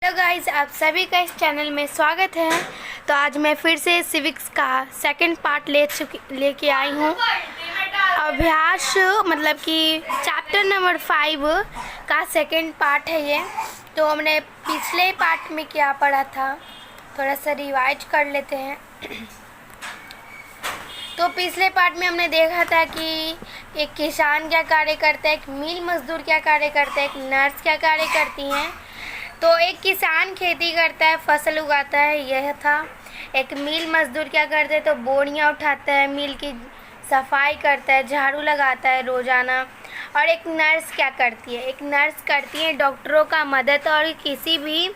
Hello guys, आप सभी का इस चैनल में स्वागत है। तो आज मैं फिर से सिविक्स का सेकंड पार्ट लेके आई हूँ। अभ्यास मतलब कि चैप्टर नंबर 5 का सेकंड पार्ट है ये। तो हमने पिछले पार्ट में क्या पढ़ा था, थोड़ा सा रिवाइज कर लेते हैं। तो पिछले पार्ट में हमने देखा था कि एक किसान क्या कार्य करता है, एक मिल मजदूर क्या कार्य करता है, एक नर्स क्या कार्य करती हैं। तो एक किसान खेती करता है, फसल उगाता है, यह था। एक मिल मजदूर क्या करते हैं, तो बोरियां उठाता है, मिल की सफाई करता है, झाड़ू लगाता है रोज़ाना। और एक नर्स क्या करती है, एक नर्स करती है डॉक्टरों का मदद और किसी भी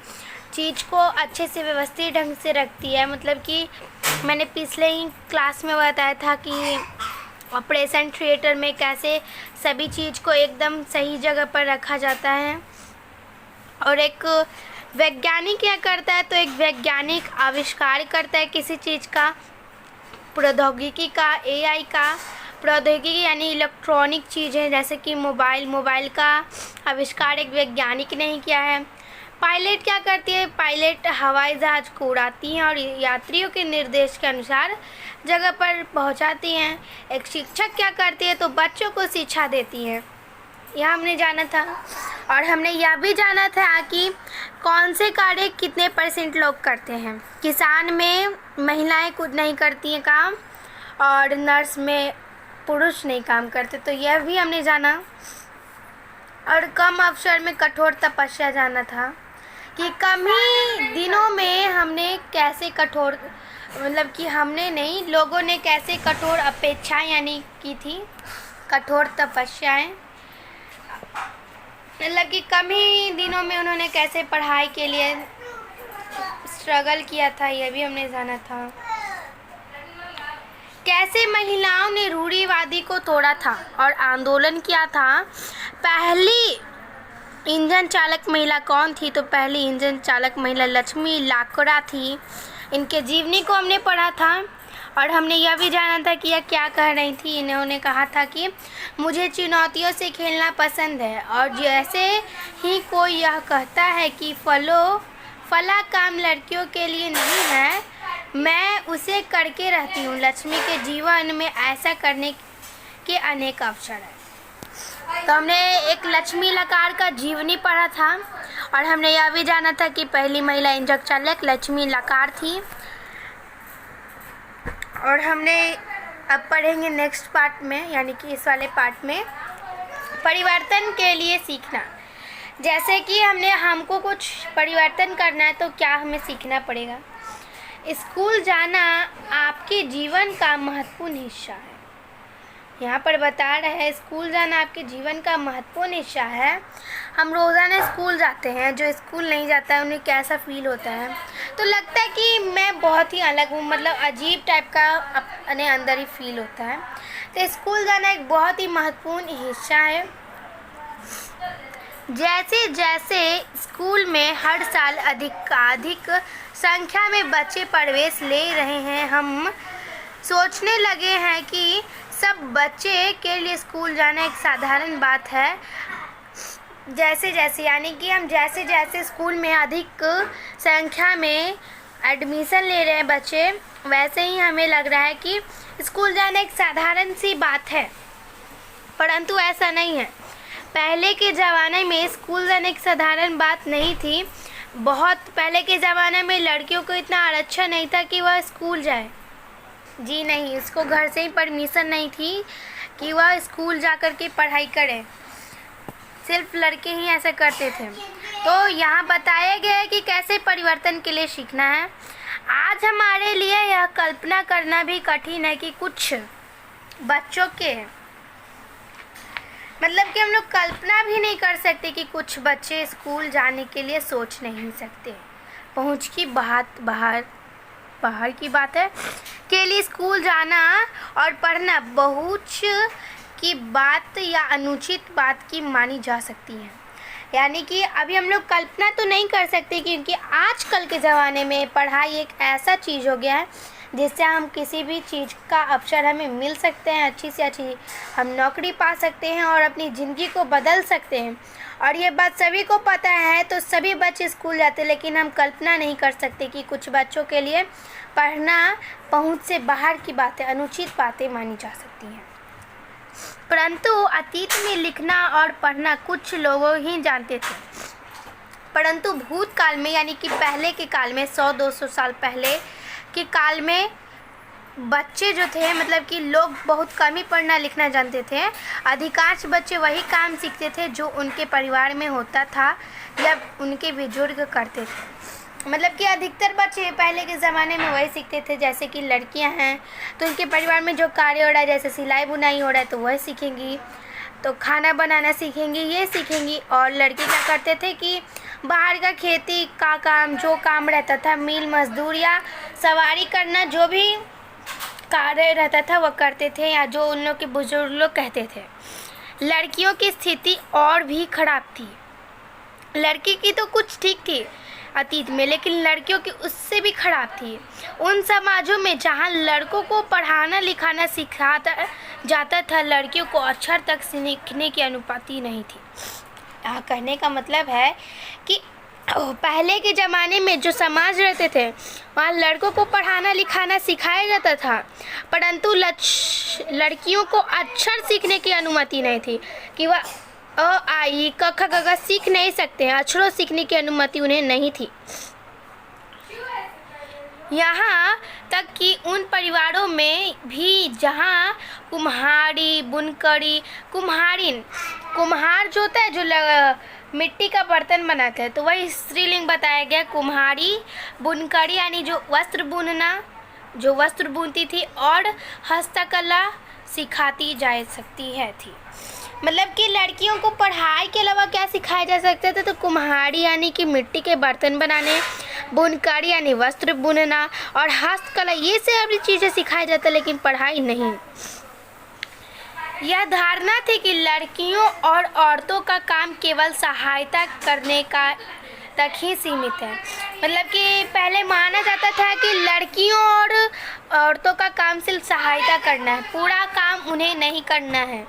चीज़ को अच्छे से व्यवस्थित ढंग से रखती है। मतलब कि मैंने पिछले ही क्लास में बताया था कि ऑपरेशन थिएटर में कैसे सभी चीज़ को एकदम सही जगह पर रखा जाता है। और एक वैज्ञानिक क्या करता है, तो एक वैज्ञानिक आविष्कार करता है किसी चीज़ का, प्रौद्योगिकी का, एआई का। प्रौद्योगिकी यानी इलेक्ट्रॉनिक चीज़ें, जैसे कि मोबाइल का आविष्कार एक वैज्ञानिक ने ही किया है। पायलट क्या करती है, पायलट हवाई जहाज़ को उड़ाती हैं और यात्रियों के निर्देश के अनुसार जगह पर पहुंचाती हैं। एक शिक्षक क्या करती है, तो बच्चों को शिक्षा देती हैं। यह हमने जाना था। और हमने यह भी जाना था कि कौन से कार्य कितने % लोग करते हैं। किसान में महिलाएं कुछ नहीं करती हैं काम, और नर्स में पुरुष नहीं काम करते, तो यह भी हमने जाना। और कम अवसर में कठोर तपस्या जाना था कि कम ही दिनों में हमने कैसे कठोर, मतलब कि हमने नहीं, लोगों ने कैसे कठोर अपेक्षाएं यानी की थी, कठोर तपस्याएं। मतलब कि कम ही दिनों में उन्होंने कैसे पढ़ाई के लिए स्ट्रगल किया था, यह भी हमने जाना था। कैसे महिलाओं ने रूढ़िवादी को तोड़ा था और आंदोलन किया था। पहली इंजन चालक महिला कौन थी, तो पहली इंजन चालक महिला लक्ष्मी लाकड़ा थी। इनके जीवनी को हमने पढ़ा था। और हमने यह भी जाना था कि यह क्या कह रही थी। इन्होंने कहा था कि मुझे चुनौतियों से खेलना पसंद है, और जैसे ही कोई यह कहता है कि फला काम लड़कियों के लिए नहीं है, मैं उसे करके रहती हूँ। लक्ष्मी के जीवन में ऐसा करने के अनेक अवसर हैं। तो हमने एक लक्ष्मी लकार का जीवनी पढ़ा था। और हमने यह भी जाना था कि पहली महिला इंजन चालक लक्ष्मी लकार थी। और हमने अब पढ़ेंगे नेक्स्ट पार्ट में, यानी कि इस वाले पार्ट में, परिवर्तन के लिए सीखना। जैसे कि हमको कुछ परिवर्तन करना है, तो क्या हमें सीखना पड़ेगा। स्कूल जाना आपके जीवन का महत्वपूर्ण हिस्सा है। यहाँ पर बता रहे हैं स्कूल जाना आपके जीवन का महत्वपूर्ण हिस्सा है। हम रोज़ाना स्कूल जाते हैं, जो स्कूल नहीं जाता है उन्हें कैसा फील होता है, तो लगता है कि मैं बहुत ही अलग हूँ, मतलब अजीब टाइप का अपने अंदर ही फील होता है। तो स्कूल जाना एक बहुत ही महत्वपूर्ण हिस्सा है। जैसे जैसे स्कूल में हर साल अधिक संख्या में बच्चे प्रवेश ले रहे हैं, हम सोचने लगे हैं कि सब बच्चे के लिए स्कूल जाना एक साधारण बात है। जैसे जैसे यानी कि हम जैसे जैसे स्कूल में अधिक संख्या में एडमिशन ले रहे हैं बच्चे, वैसे ही हमें लग रहा है कि स्कूल जाना एक साधारण सी बात है। परंतु ऐसा नहीं है। पहले के ज़माने में स्कूल जाना एक साधारण बात नहीं थी। बहुत पहले के ज़माने में लड़कियों को इतना आरक्षण नहीं था कि वह स्कूल जाए। जी नहीं, उसको घर से ही परमिशन नहीं थी कि वह स्कूल जाकर के पढ़ाई करे। सिर्फ लड़के ही ऐसा करते थे। तो यहाँ बताया गया है कि कैसे परिवर्तन के लिए सीखना है। आज हमारे लिए यह कल्पना करना भी कठिन है कि कुछ बच्चों के, मतलब कि हम लोग कल्पना भी नहीं कर सकते कि कुछ बच्चे स्कूल जाने के लिए सोच नहीं सकते। पहुँच की बाहर की बात है के लिए स्कूल जाना और पढ़ना बहुत की बात या अनुचित बात की मानी जा सकती है। यानी कि अभी हम लोग कल्पना तो नहीं कर सकते, क्योंकि आजकल के ज़माने में पढ़ाई एक ऐसा चीज़ हो गया है जिससे हम किसी भी चीज़ का अवसर हमें मिल सकते हैं, अच्छी से अच्छी हम नौकरी पा सकते हैं और अपनी ज़िंदगी को बदल सकते हैं। और ये बात सभी को पता है, तो सभी बच्चे स्कूल जाते हैं, लेकिन हम कल्पना नहीं कर सकते कि कुछ बच्चों के लिए पढ़ना पहुंच से बाहर की बातें, अनुचित बातें मानी जा सकती हैं। परंतु अतीत में लिखना और पढ़ना कुछ लोग ही जानते थे, परंतु भूतकाल में यानी कि पहले के काल में 100-200 साल पहले के काल में बच्चे जो थे, मतलब कि लोग बहुत कम ही पढ़ना लिखना जानते थे। अधिकांश बच्चे वही काम सीखते थे जो उनके परिवार में होता था या उनके बुजुर्ग करते थे। मतलब कि अधिकतर बच्चे पहले के ज़माने में वही सीखते थे। जैसे कि लड़कियां हैं तो उनके परिवार में जो कार्य हो रहा है, जैसे सिलाई बुनाई हो रहा है, तो वह सीखेंगी, तो खाना बनाना सीखेंगी, ये सीखेंगी। और लड़के क्या करते थे कि बाहर का खेती का काम, जो काम रहता था, मिल मजदूर या सवारी करना, जो भी कार्य रहता था वह करते थे, या जो उन लोग के बुजुर्ग लोग कहते थे। लड़कियों की स्थिति और भी खराब थी। लड़की की तो कुछ ठीक थी अतीत में, लेकिन लड़कियों की उससे भी खराब थी। उन समाजों में जहाँ लड़कों को पढ़ाना लिखाना सिखाता जाता था, लड़कियों को अक्षर तक सीखने की अनुमति नहीं थी। यहाँ कहने का मतलब है कि पहले के ज़माने में जो समाज रहते थे वहाँ लड़कों को पढ़ाना लिखाना सिखाया जाता था, परंतु लड़कियों को अक्षर सीखने की अनुमति नहीं थी कि वह अ आ ई क ख ग घ सीख नहीं सकते हैं। अक्षरों सीखने की अनुमति उन्हें नहीं थी। यहाँ तक कि उन परिवारों में भी जहाँ कुम्हारी, बुनकरी, कुम्हार जो होता है, जो मिट्टी का बर्तन बनाते हैं, तो वही स्त्रीलिंग बताया गया। कुम्हारी, बुनकरी यानी जो वस्त्र बुनना, जो वस्त्र बुनती थी, और हस्तकला सिखाती जा सकती है थी। मतलब कि लड़कियों को पढ़ाई के अलावा क्या सिखाया जा सकता था, तो कुम्हारी यानी कि मिट्टी के बर्तन बनाने, बुनकरी यानी वस्त्र बुनना, और हस्तकला, ये सारी चीज़ें सिखाया जाता, लेकिन पढ़ाई नहीं। यह धारणा थी कि लड़कियों और औरतों का काम केवल सहायता करने का तक ही सीमित है। मतलब कि पहले माना जाता था कि लड़कियों और औरतों का काम सिर्फ सहायता करना है, पूरा काम उन्हें नहीं करना है।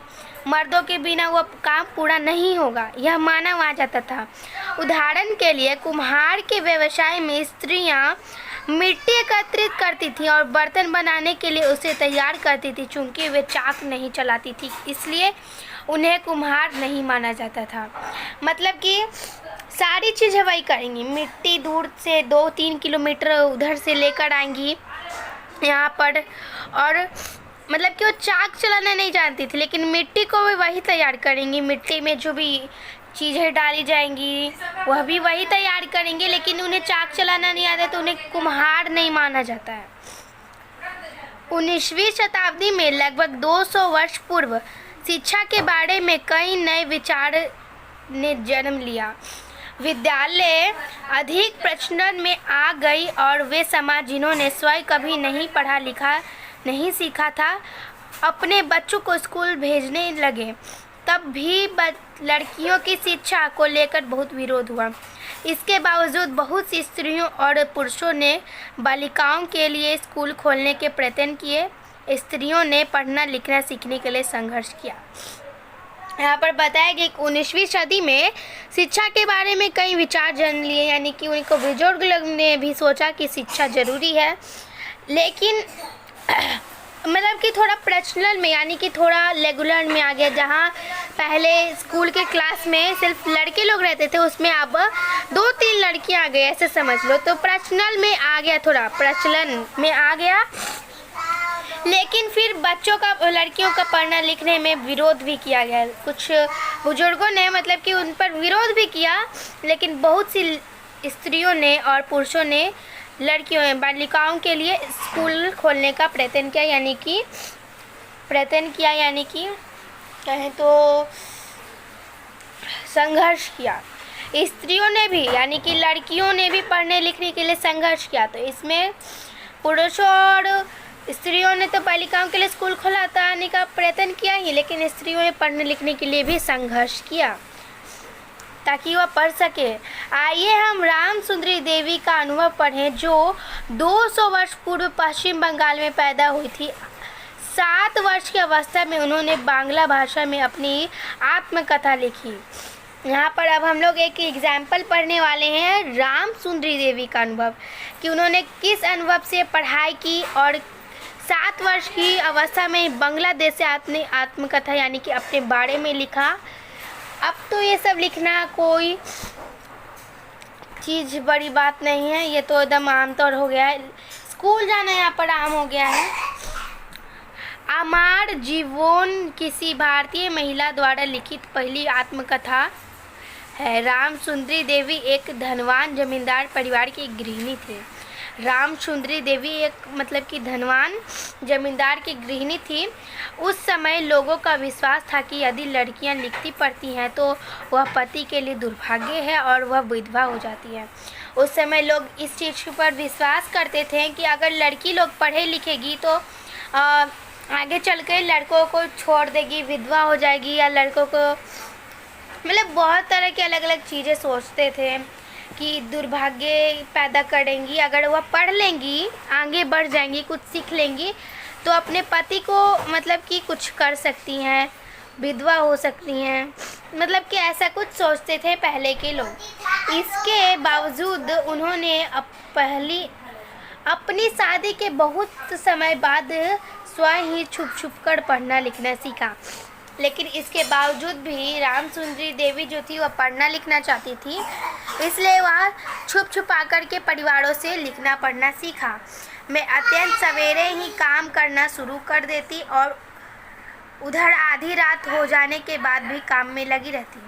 मर्दों के बिना वह काम पूरा नहीं होगा, यह माना वहाँ जाता था। उदाहरण के लिए कुम्हार के व्यवसाय में स्त्रियां मिट्टी एकत्रित करती थी और बर्तन बनाने के लिए उसे तैयार करती थी। चूँकि वे चाक नहीं चलाती थी, इसलिए उन्हें कुम्हार नहीं माना जाता था। मतलब कि सारी चीज़ें वही करेंगी, मिट्टी दूर से 2-3 किलोमीटर उधर से लेकर आएंगी यहाँ पर, और मतलब कि वो चाक चलाना नहीं जानती थी, लेकिन मिट्टी को भी वही तैयार करेंगी। मिट्टी में जो भी चीज़ें डाली जाएंगी वह भी वही तैयार करेंगे, लेकिन उन्हें चाक चलाना नहीं आता, तो उन्हें कुम्हार नहीं माना जाता है। 19वीं शताब्दी में लगभग 200 वर्ष पूर्व शिक्षा के बारे में कई नए विचार ने जन्म लिया। विद्यालय अधिक प्रचलन में आ गई और वे समाज जिन्होंने स्वयं कभी नहीं पढ़ा लिखा नहीं सीखा था, अपने बच्चों को स्कूल भेजने लगे। तब भी लड़कियों की शिक्षा को लेकर बहुत विरोध हुआ। इसके बावजूद बहुत सी स्त्रियों और पुरुषों ने बालिकाओं के लिए स्कूल खोलने के प्रयत्न किए। स्त्रियों ने पढ़ना लिखना सीखने के लिए संघर्ष किया। यहाँ पर बताया गया कि 19वीं सदी में शिक्षा के बारे में कई विचार जन्म लिए, यानी कि उनको बुजुर्ग लोग ने भी सोचा कि शिक्षा ज़रूरी है, लेकिन मतलब कि थोड़ा प्रचलन में, यानी कि थोड़ा रेगुलर में आ गया। जहाँ पहले स्कूल के क्लास में सिर्फ लड़के लोग रहते थे, उसमें अब 2-3 लड़कियाँ आ गई, ऐसे समझ लो। तो प्रचलन में आ गया, थोड़ा प्रचलन में आ गया। लेकिन फिर बच्चों का, लड़कियों का पढ़ना लिखने में विरोध भी किया गया। कुछ बुजुर्गों ने मतलब कि उन पर विरोध भी किया, लेकिन बहुत सी स्त्रियों ने और पुरुषों ने लड़कियों बालिकाओं के लिए स्कूल खोलने का प्रयत्न किया, यानी कि कहें तो संघर्ष किया। स्त्रियों ने भी, यानी कि लड़कियों ने भी पढ़ने लिखने के लिए संघर्ष किया। तो इसमें पुरुषों और स्त्रियों ने तो बालिकाओं के लिए स्कूल खोलने का प्रयत्न किया ही, लेकिन स्त्रियों ने पढ़ने लिखने के लिए भी संघर्ष किया ताकि वह पढ़ सके। आइए हम राम सुंदरी देवी का अनुभव पढ़ें, जो 200 वर्ष पूर्व पश्चिम बंगाल में पैदा हुई थी। 7 वर्ष की अवस्था में उन्होंने बांग्ला भाषा में अपनी आत्मकथा लिखी। यहाँ पर अब हम लोग एक एग्जाम्पल पढ़ने वाले हैं राम सुंदरी देवी का अनुभव, कि उन्होंने किस अनुभव से पढ़ाई की और 7 वर्ष की अवस्था में बांग्लादेश से अपनी आत्मकथा यानी कि अपने बारे में लिखा। अब तो ये सब लिखना कोई चीज़ बड़ी बात नहीं है, ये तो एकदम आमतौर हो गया है, स्कूल जाना यहाँ पर आम हो गया है। अमर जीवन किसी भारतीय महिला द्वारा लिखित पहली आत्मकथा है। राम सुंदरी देवी एक धनवान जमींदार परिवार की गृहिणी थे। राम सुंदरी देवी एक मतलब कि धनवान जमींदार की गृहिणी थी। उस समय लोगों का विश्वास था कि यदि लड़कियां लिखती पढ़ती हैं तो वह पति के लिए दुर्भाग्य है और वह विधवा हो जाती है। उस समय लोग इस चीज़ पर विश्वास करते थे कि अगर लड़की लोग पढ़े लिखेगी तो आगे चल के लड़कों को छोड़ देगी, विधवा हो जाएगी, या लड़कों को मतलब बहुत तरह की अलग अलग चीज़ें सोचते थे कि दुर्भाग्य पैदा करेंगी। अगर वह पढ़ लेंगी, आगे बढ़ जाएंगी, कुछ सीख लेंगी तो अपने पति को मतलब कि कुछ कर सकती हैं, विधवा हो सकती हैं, मतलब कि ऐसा कुछ सोचते थे पहले के लोग। इसके बावजूद उन्होंने अपनी शादी के बहुत समय बाद स्वयं ही छुप छुप कर पढ़ना लिखना सीखा। लेकिन इसके बावजूद भी राम सुंदरी देवी जो थी वह पढ़ना लिखना चाहती थी, इसलिए वह छुप छुपा कर के परिवारों से लिखना पढ़ना सीखा। मैं अत्यंत सवेरे ही काम करना शुरू कर देती और उधर आधी रात हो जाने के बाद भी काम में लगी रहती।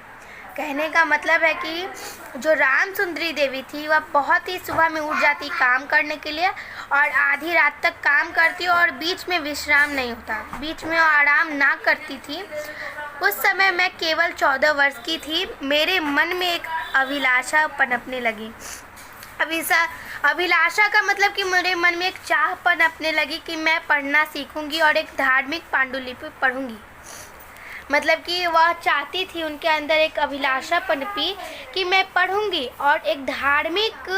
कहने का मतलब है कि जो राम सुंदरी देवी थी वह बहुत ही सुबह में उठ जाती काम करने के लिए और आधी रात तक काम करती और बीच में विश्राम नहीं होता, बीच में आराम ना करती थी। उस समय मैं केवल 14 वर्ष की थी। मेरे मन में एक अभिलाषा पनपने लगी। अभिलाषा का मतलब कि मेरे मन में एक चाह पनपने लगी कि मैं पढ़ना सीखूंगी और एक धार्मिक पांडुलिपि पढ़ूंगी। मतलब कि वह चाहती थी, उनके अंदर एक अभिलाषा पनपी कि मैं पढ़ूंगी और एक धार्मिक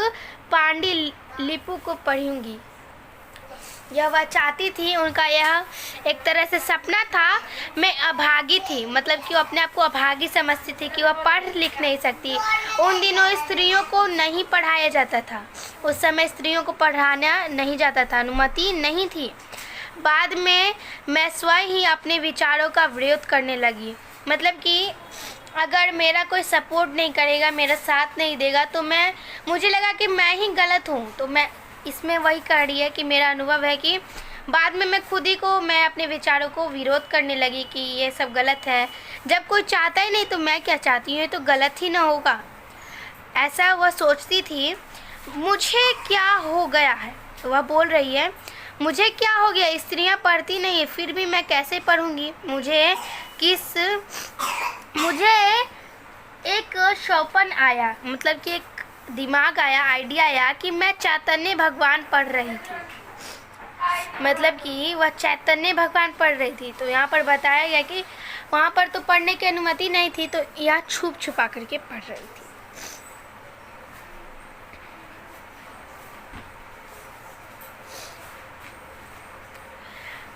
पांडुलिपि को पढ़ूंगी। यह वह चाहती थी, उनका यह एक तरह से सपना था। मैं अभागी थी, मतलब कि वो अपने आप को अभागी समझती थी कि वह पढ़ लिख नहीं सकती। उन दिनों स्त्रियों को नहीं पढ़ाया जाता था, उस समय स्त्रियों को पढ़ाना नहीं जाता था, अनुमति नहीं थी। बाद में मैं स्वयं ही अपने विचारों का विरोध करने लगी। मतलब कि अगर मेरा कोई सपोर्ट नहीं करेगा, मेरा साथ नहीं देगा तो मुझे लगा कि मैं ही गलत हूँ। तो मैं इसमें वही कह रही है कि मेरा अनुभव है कि बाद में मैं अपने विचारों को विरोध करने लगी कि ये सब गलत है। जब कोई चाहता ही नहीं तो मैं क्या चाहती हूँ, ये तो गलत ही ना होगा, ऐसा वह सोचती थी। मुझे क्या हो गया है, वह बोल रही है, मुझे क्या हो गया, स्त्रियां पढ़ती नहीं है फिर भी मैं कैसे पढ़ूंगी। मुझे एक शौपन आया, मतलब कि एक दिमाग आया, आइडिया आया कि मैं चैतन्य भगवान पढ़ रही थी। मतलब कि वह चैतन्य भगवान पढ़ रही थी। तो यहाँ पर बताया गया कि वहाँ पर तो पढ़ने की अनुमति नहीं थी, तो यह छुप छुपा करके पढ़ रही थी।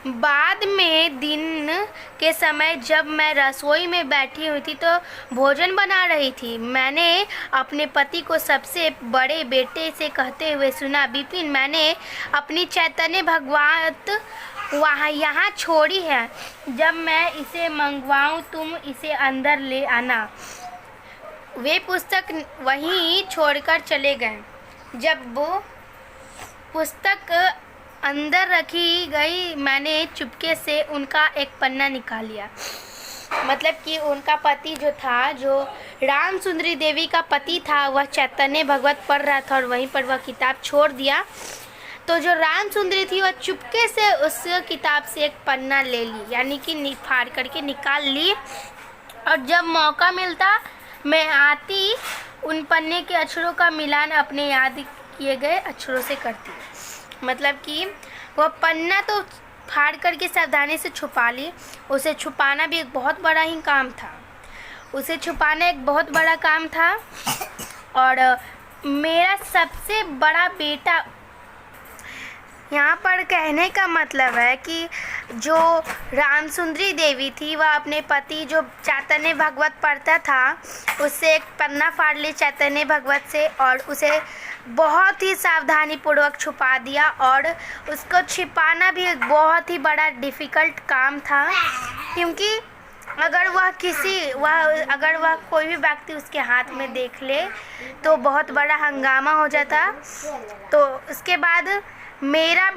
बाद में दिन के समय जब मैं रसोई में बैठी हुई थी तो भोजन बना रही थी, मैंने अपने पति को सबसे बड़े बेटे से कहते हुए सुना, विपिन, मैंने अपनी चैतन्य भगवत यहाँ छोड़ी है, जब मैं इसे मंगवाऊँ तुम इसे अंदर ले आना। वे पुस्तक वहीं छोड़कर चले गए। जब वो पुस्तक अंदर रखी गई, मैंने चुपके से उनका एक पन्ना निकाल लिया। मतलब कि उनका पति जो था, जो राम सुंदरी देवी का पति था, वह चैतन्य भगवत पढ़ रहा था और वहीं पर वह किताब छोड़ दिया। तो जो राम सुंदरी थी वह चुपके से उस किताब से एक पन्ना ले ली, यानी कि फाड़ करके निकाल ली, और जब मौका मिलता मैं आती उन पन्ने के अक्षरों का मिलान अपने याद किए गए अक्षरों से करती। मतलब कि वह पन्ना तो फाड़ करके सावधानी से छुपा ली। उसे छुपाना भी एक बहुत बड़ा ही काम था, उसे छुपाना एक बहुत बड़ा काम था। और मेरा सबसे बड़ा बेटा यहाँ पर कहने का मतलब है कि जो रामसुंदरी देवी थी वह अपने पति जो चैतन्य भगवत पढ़ता था उससे एक पन्ना फाड़ ली चैतन्य भगवत से और उसे बहुत ही सावधानी पूर्वक छुपा दिया। और उसको छिपाना भी एक बहुत ही बड़ा डिफ़िकल्ट काम था, क्योंकि अगर वह कोई भी व्यक्ति उसके हाथ में देख ले तो बहुत बड़ा हंगामा हो जाता। तो उसके बाद मेरा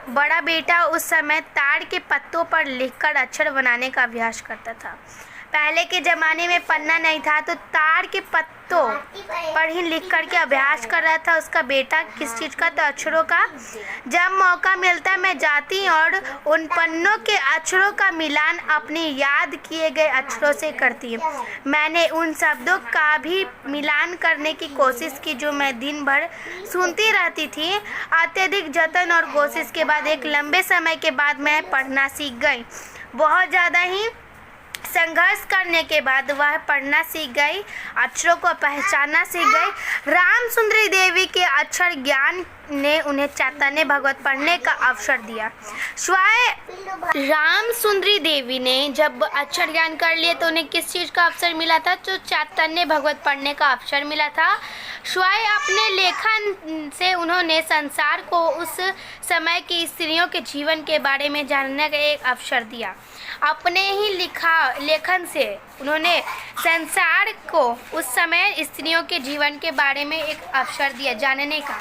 बड़ा बेटा उस समय ताड़ के पत्तों पर लिखकर अक्षर बनाने का अभ्यास करता था। पहले के ज़माने में पन्ना नहीं था तो ताड़ के पत्तों पर ही लिख कर के अभ्यास कर रहा था उसका बेटा। किस चीज़ का? तो अक्षरों का। जब मौका मिलता मैं जाती और उन पन्नों के अक्षरों का मिलान अपनी याद किए गए अक्षरों से करती। मैंने उन शब्दों का भी मिलान करने की कोशिश की जो मैं दिन भर सुनती रहती थी। अत्यधिक जतन और कोशिश के बाद एक लंबे समय के बाद मैं पढ़ना सीख गई। बहुत ज़्यादा ही संघर्ष करने के बाद वह पढ़ना सीख गई, अक्षरों को पहचानना सीख गई। रामसुंदरी देवी के अक्षर ज्ञान ने उन्हें चैतन्य भगवत पढ़ने का अवसर दिया। स्वयं रामसुंदरी देवी ने जब अक्षर ज्ञान कर लिए तो उन्हें किस चीज़ का अवसर मिला था? तो चैतन्य भगवत पढ़ने का अवसर मिला था। स्वयं अपने लेखन से उन्होंने संसार को उस समय की स्त्रियों के जीवन के बारे में जानने का एक अवसर दिया। अपने ही लेखन से उन्होंने संसार को उस समय स्त्रियों के जीवन के बारे में एक अवसर दिया जानने का।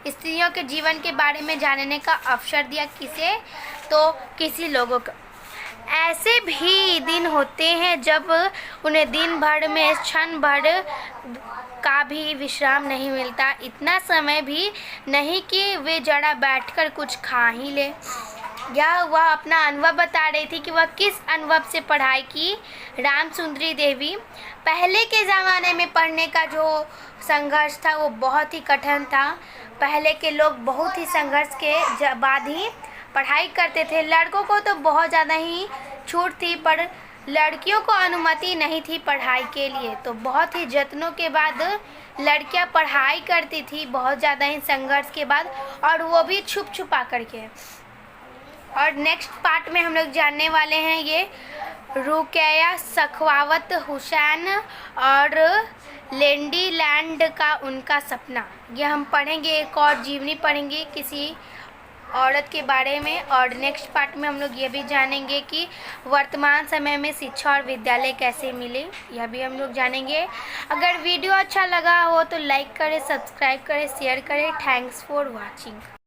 स्त्रियों के जीवन के बारे में जानने का अवसर दिया किसे? तो किसी लोगों को। ऐसे भी दिन होते हैं जब उन्हें दिन भर में क्षण भर का भी विश्राम नहीं मिलता, इतना समय भी नहीं कि वे जरा बैठकर कुछ खा ही ले। यह वह अपना अनुभव बता रही थी कि वह किस अनुभव से पढ़ाई की। रामसुंदरी देवी पहले के ज़माने में पढ़ने का जो संघर्ष था वो बहुत ही कठिन था। पहले के लोग बहुत ही संघर्ष के बाद ही पढ़ाई करते थे। लड़कों को तो बहुत ज़्यादा ही छूट थी पर लड़कियों को अनुमति नहीं थी पढ़ाई के लिए। तो बहुत ही जतनों के बाद लड़कियां पढ़ाई करती थी, बहुत ज़्यादा ही संघर्ष के बाद, और वो भी छुप छुपा करके। और नेक्स्ट पार्ट में हम लोग जानने वाले हैं ये रुकैया सखावत हुसैन और लेडी लैंड का उनका सपना। ये हम पढ़ेंगे, एक और जीवनी पढ़ेंगे किसी औरत के बारे में। और नेक्स्ट पार्ट में हम लोग ये भी जानेंगे कि वर्तमान समय में शिक्षा और विद्यालय कैसे मिले, यह भी हम लोग जानेंगे। अगर वीडियो अच्छा लगा हो तो लाइक करें, सब्सक्राइब करें, शेयर करें। Thanks for watching.